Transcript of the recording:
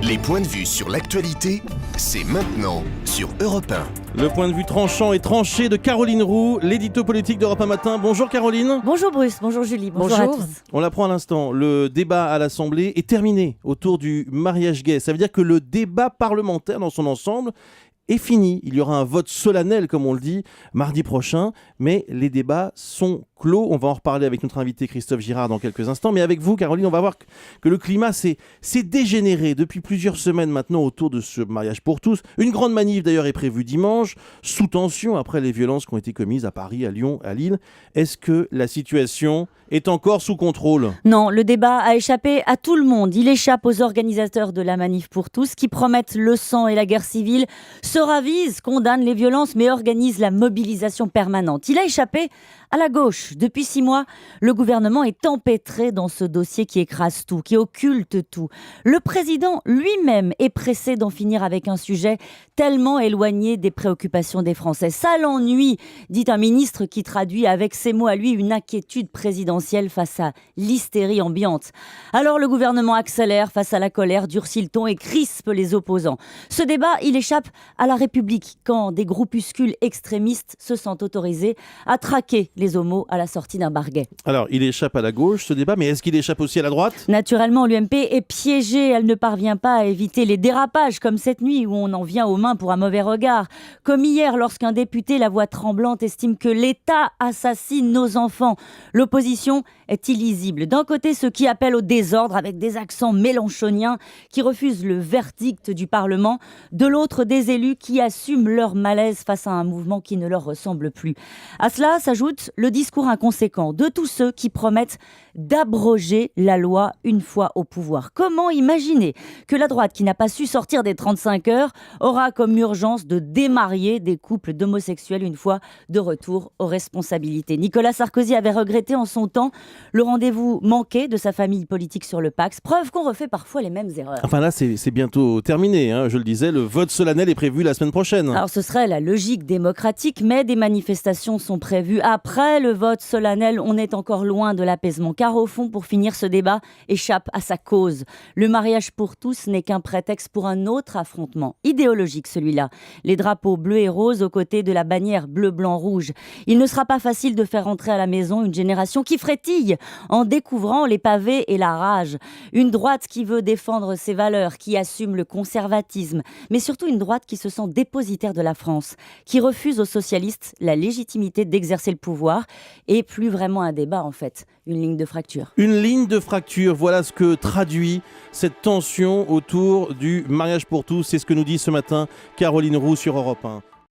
Les points de vue sur l'actualité, c'est maintenant sur Europe 1. Le point de vue tranchant et tranché de Caroline Roux, l'édito politique d'Europe 1 Matin. Bonjour Caroline. Bonjour Bruce, bonjour Julie, bonjour à tous. On l'apprend à l'instant, le débat à l'Assemblée est terminé autour du mariage gay. Ça veut dire que le débat parlementaire dans son ensemble est fini. Il y aura un vote solennel, comme on le dit, mardi prochain, mais les débats sont clos. On va en reparler avec notre invité Christophe Girard dans quelques instants. Mais avec vous, Caroline, on va voir que le climat s'est dégénéré depuis plusieurs semaines maintenant autour de ce mariage pour tous. Une grande manif d'ailleurs est prévue dimanche, sous tension après les violences qui ont été commises à Paris, à Lyon, à Lille. Est-ce que la situation est encore sous contrôle ? Non, le débat a échappé à tout le monde. Il échappe aux organisateurs de la manif pour tous qui promettent le sang et la guerre civile, se ravisent, condamnent les violences mais organisent la mobilisation permanente. Il a échappé à la gauche. Depuis 6 mois, le gouvernement est empêtré dans ce dossier qui écrase tout, qui occulte tout. Le président lui-même est pressé d'en finir avec un sujet tellement éloigné des préoccupations des Français. Ça l'ennuie, dit un ministre qui traduit avec ses mots à lui une inquiétude présidentielle face à l'hystérie ambiante. Alors le gouvernement accélère face à la colère, durcit le ton et crispe les opposants. Ce débat, il échappe à la République quand des groupuscules extrémistes se sentent autorisés à traquer les homos à la sortie d'un bar gay. Alors, il échappe à la gauche, ce débat, mais est-ce qu'il échappe aussi à la droite ? Naturellement, l'UMP est piégée. Elle ne parvient pas à éviter les dérapages, comme cette nuit où on en vient aux mains pour un mauvais regard. Comme hier, lorsqu'un député, la voix tremblante, estime que l'État assassine nos enfants. L'opposition est illisible. D'un côté, ceux qui appellent au désordre avec des accents mélenchoniens, qui refusent le verdict du Parlement. De l'autre, des élus qui assument leur malaise face à un mouvement qui ne leur ressemble plus. À cela s'ajoute le discours inconséquent de tous ceux qui promettent d'abroger la loi une fois au pouvoir. Comment imaginer que la droite, qui n'a pas su sortir des 35 heures, aura comme urgence de démarier des couples d'homosexuels une fois de retour aux responsabilités ? Nicolas Sarkozy avait regretté en son temps le rendez-vous manqué de sa famille politique sur le Pacs, preuve qu'on refait parfois les mêmes erreurs. Enfin là, c'est bientôt terminé, hein. Je le disais, le vote solennel est prévu la semaine prochaine. Alors ce serait la logique démocratique, mais des manifestations sont prévues après le vote solennel. On est encore loin de l'apaisement, car au fond, pour finir, ce débat échappe à sa cause. Le mariage pour tous n'est qu'un prétexte pour un autre affrontement, idéologique celui-là. Les drapeaux bleus et roses aux côtés de la bannière bleu, blanc, rouge. Il ne sera pas facile de faire entrer à la maison une génération qui frétille en découvrant les pavés et la rage. Une droite qui veut défendre ses valeurs, qui assume le conservatisme, mais surtout une droite qui se sent dépositaire de la France, qui refuse aux socialistes la légitimité d'exercer le pouvoir, et plus vraiment un débat en fait, une ligne de fracture. Une ligne de fracture, voilà ce que traduit cette tension autour du mariage pour tous. C'est ce que nous dit ce matin Caroline Roux sur Europe 1.